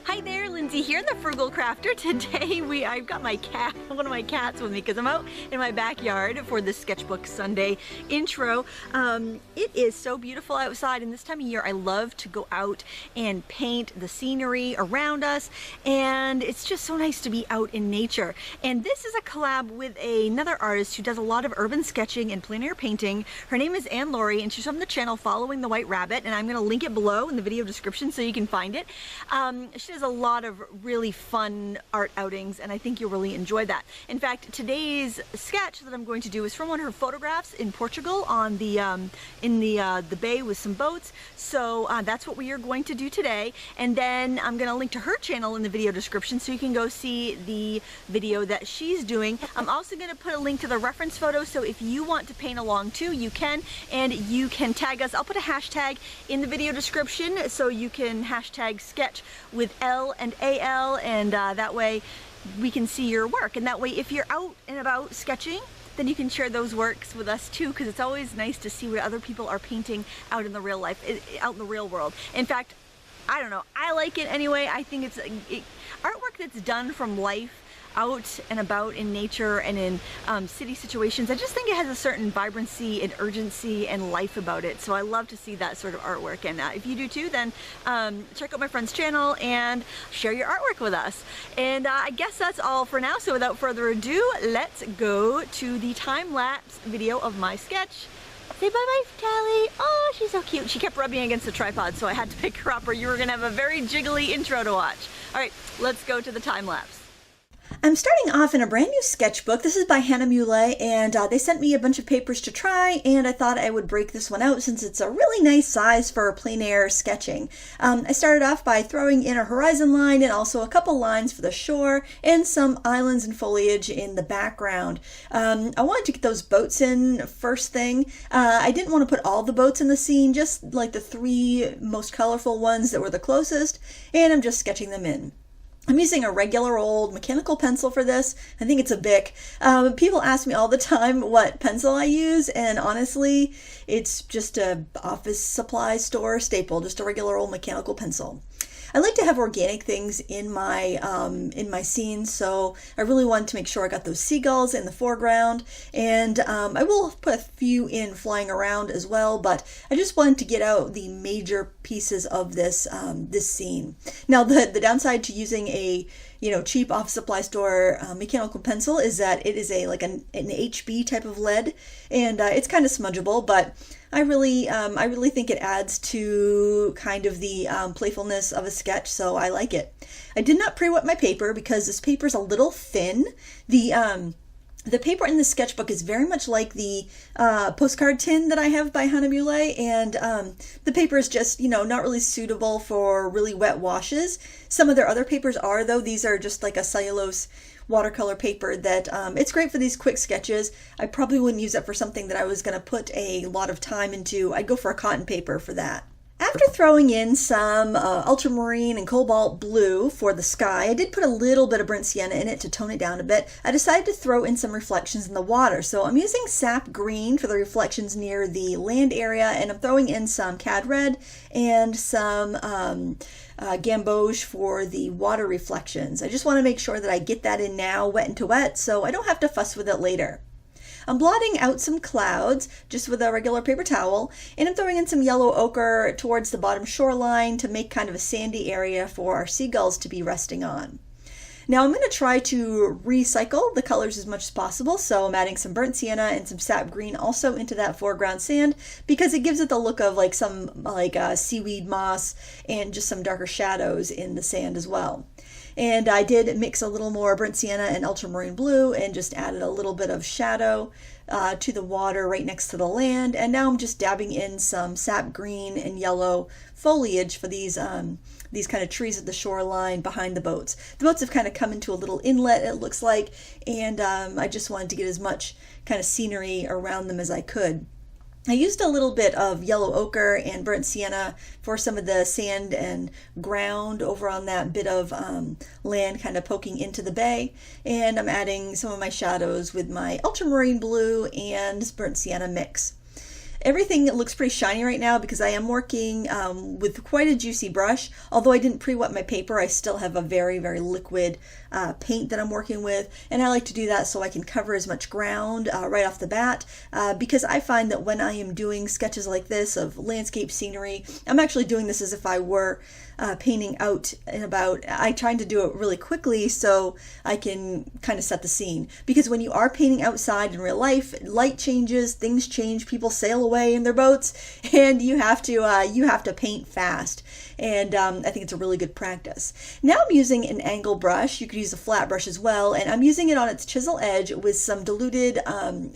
Hi there, Lindsay here, the Frugal Crafter. Today I've got my cat, one of my cats with me because I'm out in my backyard for the Sketchbook Sunday intro. It is so beautiful outside, and this time of year I love to go out and paint the scenery around us, and it's just so nice to be out in nature. And this is a collab with another artist who does a lot of urban sketching and plein air painting. Her name is Anne-Laure, and she's on the channel Following the White Rabbit, and I'm going to link it below in the video description so you can find it. She does a lot of really fun art outings, and I think you'll really enjoy that. In fact, today's sketch that I'm going to do is from one of her photographs in Portugal on the in the bay with some boats. So that's what we are going to do today, and then I'm going to link to her channel in the video description so you can go see the video that she's doing. I'm also going to put a link to the reference photo, so if you want to paint along too, you can, and you can tag us. I'll put a hashtag in the video description so you can hashtag sketch with L and AL, and that way we can see your work. And that way, if you're out and about sketching, then you can share those works with us too, because it's always nice to see what other people are painting out in the real life, out in the real world. In fact, I don't know, I like it anyway. I think it's artwork that's done from life, out and about in nature and in city situations. I just think it has a certain vibrancy and urgency and life about it. So I love to see that sort of artwork. And if you do too, then check out my friend's channel and share your artwork with us. And I guess that's all for now. So without further ado, let's go to the time-lapse video of my sketch. Say bye-bye, Callie. Oh, she's so cute. She kept rubbing against the tripod, so I had to pick her up or you were gonna have a very jiggly intro to watch. All right, let's go to the time-lapse. I'm starting off in a brand new sketchbook. This is by Anne-Laure, and they sent me a bunch of papers to try, and I thought I would break this one out since it's a really nice size for plein air sketching. I started off by throwing in a horizon line and also a couple lines for the shore and some islands and foliage in the background. I wanted to get those boats in first thing. I didn't want to put all the boats in the scene, just like the three most colorful ones that were the closest, and I'm just sketching them in. I'm using a regular old mechanical pencil for this. I think it's a Bic. People ask me all the time what pencil I use, and honestly, it's just a office supply store staple, just a regular old mechanical pencil. I like to have organic things in my scenes, so I really wanted to make sure I got those seagulls in the foreground, and I will put a few in flying around as well, but I just wanted to get out the major pieces of this this scene. Now, the downside to using a cheap office supply store mechanical pencil is that it is like an HB type of lead, and it's kind of smudgeable, but I really think it adds to kind of the playfulness of a sketch, so I like it. I did not pre-wet my paper because this paper is a little thin. The paper in the sketchbook is very much like the postcard tin that I have by Anne-Laure, and the paper is just, not really suitable for really wet washes. Some of their other papers are, though. These are just like a cellulose watercolor paper that it's great for these quick sketches. I probably wouldn't use it for something that I was going to put a lot of time into. I'd go for a cotton paper for that. After throwing in some ultramarine and cobalt blue for the sky, I did put a little bit of burnt sienna in it to tone it down a bit. I decided to throw in some reflections in the water. So I'm using sap green for the reflections near the land area, and I'm throwing in some cad red and some gamboge for the water reflections. I just want to make sure that I get that in now, wet into wet, so I don't have to fuss with it later. I'm blotting out some clouds just with a regular paper towel, and I'm throwing in some yellow ochre towards the bottom shoreline to make kind of a sandy area for our seagulls to be resting on. Now I'm going to try to recycle the colors as much as possible, so I'm adding some burnt sienna and some sap green also into that foreground sand because it gives it the look of like some seaweed moss and just some darker shadows in the sand as well. And I did mix a little more burnt sienna and ultramarine blue and just added a little bit of shadow to the water right next to the land. And now I'm just dabbing in some sap green and yellow foliage for these kind of trees at the shoreline behind the boats. The boats have kind of come into a little inlet, it looks like, and I just wanted to get as much kind of scenery around them as I could. I used a little bit of yellow ochre and burnt sienna for some of the sand and ground over on that bit of land kind of poking into the bay, and I'm adding some of my shadows with my ultramarine blue and burnt sienna mix. Everything looks pretty shiny right now because I am working with quite a juicy brush. Although I didn't pre-wet my paper, I still have a very, very liquid paint that I'm working with. And I like to do that so I can cover as much ground right off the bat because I find that when I am doing sketches like this of landscape scenery, I'm actually doing this as if I were painting out and about. I try to do it really quickly so I can kind of set the scene. Because when you are painting outside in real life, light changes, things change, people sail away in their boats, and you have to paint fast. And I think it's a really good practice. Now I'm using an angle brush. You could use a flat brush as well, and I'm using it on its chisel edge with some diluted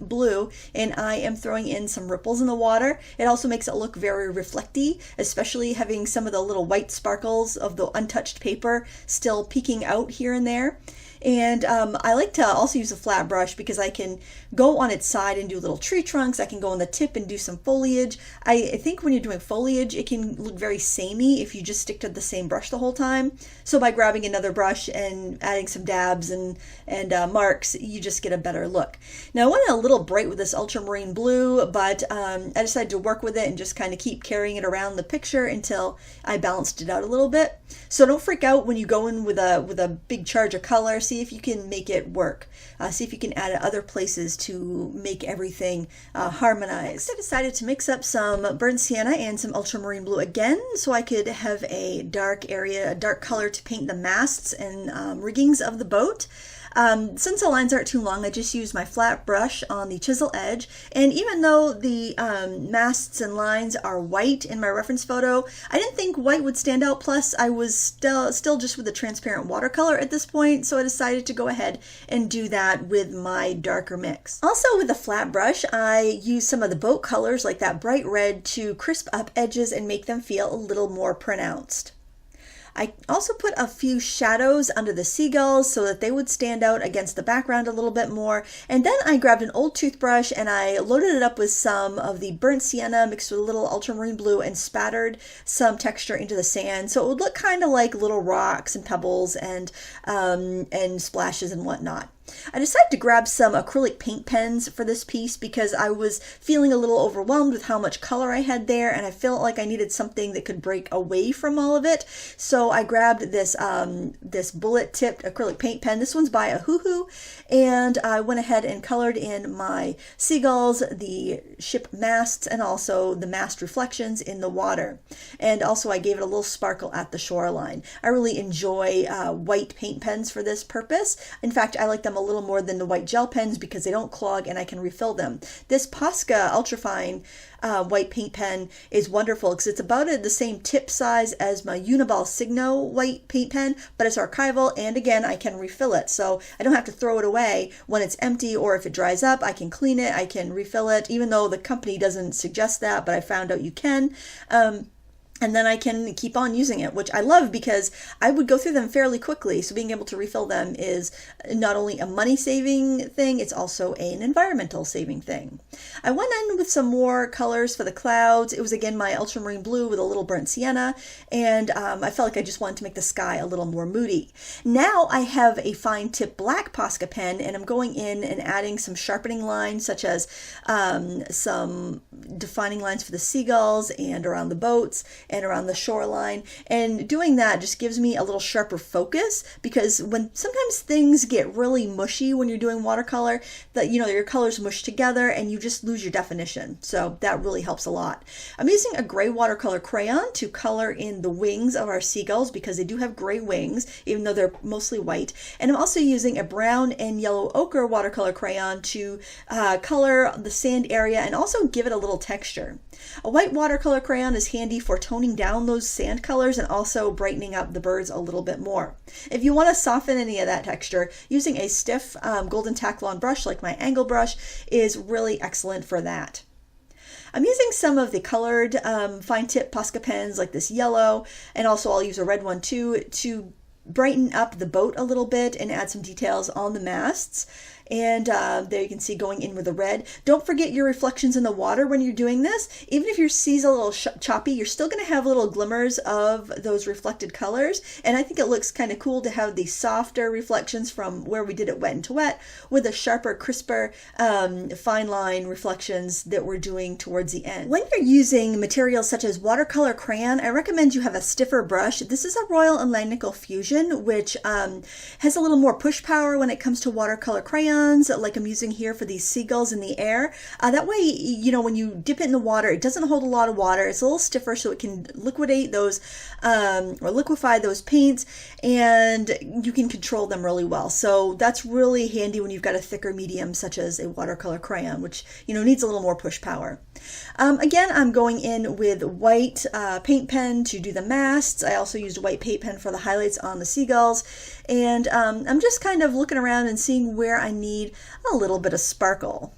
blue, and I am throwing in some ripples in the water. It also makes it look very reflecty, especially having some of the little white sparkles of the untouched paper still peeking out here and there. And I like to also use a flat brush because I can go on its side and do little tree trunks. I can go on the tip and do some foliage. I think when you're doing foliage, it can look very samey if you just stick to the same brush the whole time. So by grabbing another brush and adding some dabs and marks, you just get a better look. Now I went a little bright with this ultramarine blue, but I decided to work with it and just kind of keep carrying it around the picture until I balanced it out a little bit. So don't freak out when you go in with a big charge of color. See if you can make it work. See if you can add other places to make everything harmonize. Next, I decided to mix up some burnt sienna and some ultramarine blue again so I could have a dark area, a dark color to paint the masts and riggings of the boat. Since the lines aren't too long, I just used my flat brush on the chisel edge, and even though the masts and lines are white in my reference photo, I didn't think white would stand out. Plus I was still just with a transparent watercolor at this point, so I decided to go ahead and do that with my darker mix. Also with a flat brush, I used some of the boat colors like that bright red to crisp up edges and make them feel a little more pronounced. I also put a few shadows under the seagulls so that they would stand out against the background a little bit more. And then I grabbed an old toothbrush and I loaded it up with some of the burnt sienna mixed with a little ultramarine blue and spattered some texture into the sand so it would look kind of like little rocks and pebbles and splashes and whatnot. I decided to grab some acrylic paint pens for this piece because I was feeling a little overwhelmed with how much color I had there, and I felt like I needed something that could break away from all of it. So I grabbed this this bullet-tipped acrylic paint pen. This one's by a Hoo-Hoo, and I went ahead and colored in my seagulls, the ship masts, and also the mast reflections in the water. And also I gave it a little sparkle at the shoreline. I really enjoy white paint pens for this purpose. In fact, I like them a little more than the white gel pens because they don't clog and I can refill them. This Posca Ultrafine white paint pen is wonderful because it's about the same tip size as my Uniball Signo white paint pen, but it's archival, and again I can refill it, so I don't have to throw it away when it's empty, or if it dries up I can clean it, I can refill it, even though the company doesn't suggest that, but I found out you can. And then I can keep on using it, which I love because I would go through them fairly quickly. So being able to refill them is not only a money-saving thing, it's also an environmental saving thing. I went in with some more colors for the clouds. It was again my ultramarine blue with a little burnt sienna, and I felt like I just wanted to make the sky a little more moody. Now I have a fine tip black Posca pen, and I'm going in and adding some sharpening lines, such as some defining lines for the seagulls and around the boats and around the shoreline, and doing that just gives me a little sharper focus, because when sometimes things get really mushy when you're doing watercolor, that your colors mush together and you just lose your definition, so that really helps a lot. I'm using a gray watercolor crayon to color in the wings of our seagulls because they do have gray wings even though they're mostly white, and I'm also using a brown and yellow ochre watercolor crayon to color the sand area and also give it a little texture. A white watercolor crayon is handy for toning down those sand colors and also brightening up the birds a little bit more. If you want to soften any of that texture, using a stiff golden Taklon brush like my angle brush is really excellent for that. I'm using some of the colored fine tip Posca pens like this yellow, and also I'll use a red one too, to brighten up the boat a little bit and add some details on the masts. And there you can see going in with the red. Don't forget your reflections in the water when you're doing this. Even if your sea's a little choppy, you're still going to have little glimmers of those reflected colors. And I think it looks kind of cool to have the softer reflections from where we did it wet into wet with the sharper, crisper, fine line reflections that we're doing towards the end. When you're using materials such as watercolor crayon, I recommend you have a stiffer brush. This is a Royal and Langnickel Fusion, which has a little more push power when it comes to watercolor crayons, like I'm using here for these seagulls in the air. That way, you know, when you dip it in the water, it doesn't hold a lot of water. It's a little stiffer, so it can liquidate those or liquefy those paints, and you can control them really well. So that's really handy when you've got a thicker medium such as a watercolor crayon, which, you know, needs a little more push power. Again, I'm going in with white paint pen to do the masts. I also used a white paint pen for the highlights on the seagulls. And I'm just kind of looking around and seeing where I need a little bit of sparkle.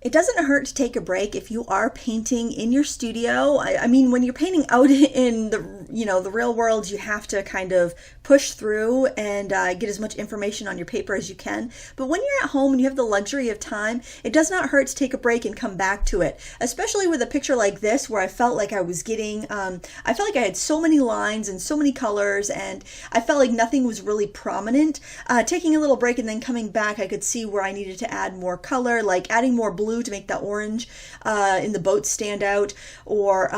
It doesn't hurt to take a break if you are painting in your studio. I mean, when you're painting out in the, you know, the real world, you have to kind of push through and get as much information on your paper as you can. But when you're at home and you have the luxury of time, it does not hurt to take a break and come back to it. Especially with a picture like this, where I felt like I was getting, I felt like I had so many lines and so many colors, and I felt like nothing was really prominent. Taking a little break and then coming back, I could see where I needed to add more color, like adding more blue to make that orange in the boat stand out, or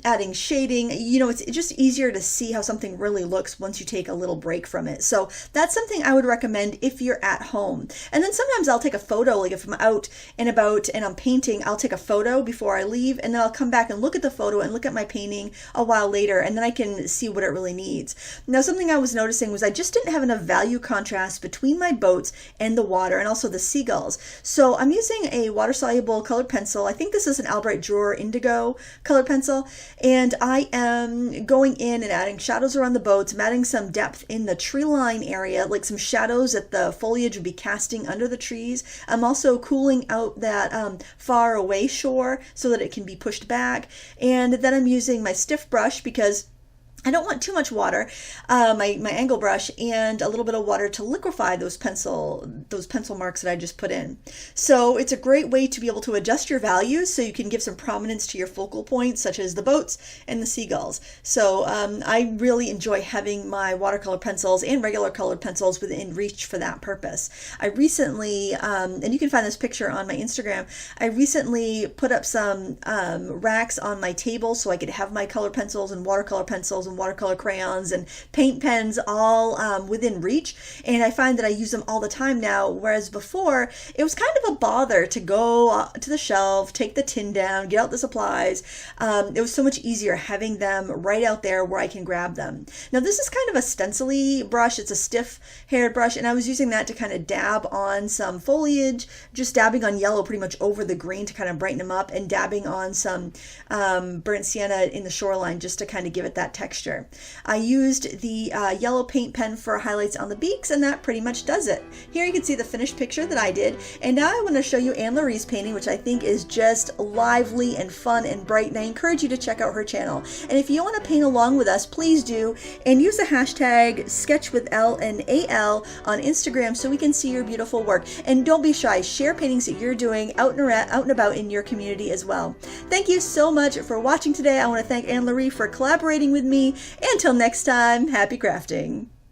adding shading. You know, it's just easier to see how something really looks once you take a little break from it. So that's something I would recommend if you're at home. And then sometimes I'll take a photo, like if I'm out and about and I'm painting, I'll take a photo before I leave, and then I'll come back and look at the photo and look at my painting a while later, and then I can see what it really needs. Now, something I was noticing was I just didn't have enough value contrast between my boats and the water, and also the seagulls. So I'm using a water-soluble colored pencil. I think this is an Albright Drawer Indigo colored pencil, and I am going in and adding shadows around the boats. I'm adding some depth in the tree line area, like some shadows that the foliage would be casting under the trees. I'm also cooling out that far away shore so that it can be pushed back. And then I'm using my stiff brush because I don't want too much water, my angle brush, and a little bit of water to liquefy those pencil marks that I just put in. So it's a great way to be able to adjust your values so you can give some prominence to your focal points, such as the boats and the seagulls. So I really enjoy having my watercolor pencils and regular colored pencils within reach for that purpose. I recently, and you can find this picture on my Instagram, I recently put up some racks on my table so I could have my color pencils and watercolor pencils and watercolor crayons and paint pens all within reach, and I find that I use them all the time now, whereas before it was kind of a bother to go to the shelf, take the tin down, get out the supplies. It was so much easier having them right out there where I can grab them. Now this is kind of a stencil-y brush. It's a stiff haired brush, and I was using that to kind of dab on some foliage, just dabbing on yellow pretty much over the green to kind of brighten them up, and dabbing on some burnt sienna in the shoreline just to kind of give it that texture. I used the yellow paint pen for highlights on the beaks, and that pretty much does it. Here you can see the finished picture that I did, and now I want to show you Anne-Laure's painting, which I think is just lively and fun and bright, and I encourage you to check out her channel. And if you want to paint along with us, please do, and use the hashtag sketchwithL&AL on Instagram so we can see your beautiful work. And don't be shy, share paintings that you're doing out and about in your community as well. Thank you so much for watching today. I want to thank Anne-Laure for collaborating with me. Until next time, happy crafting.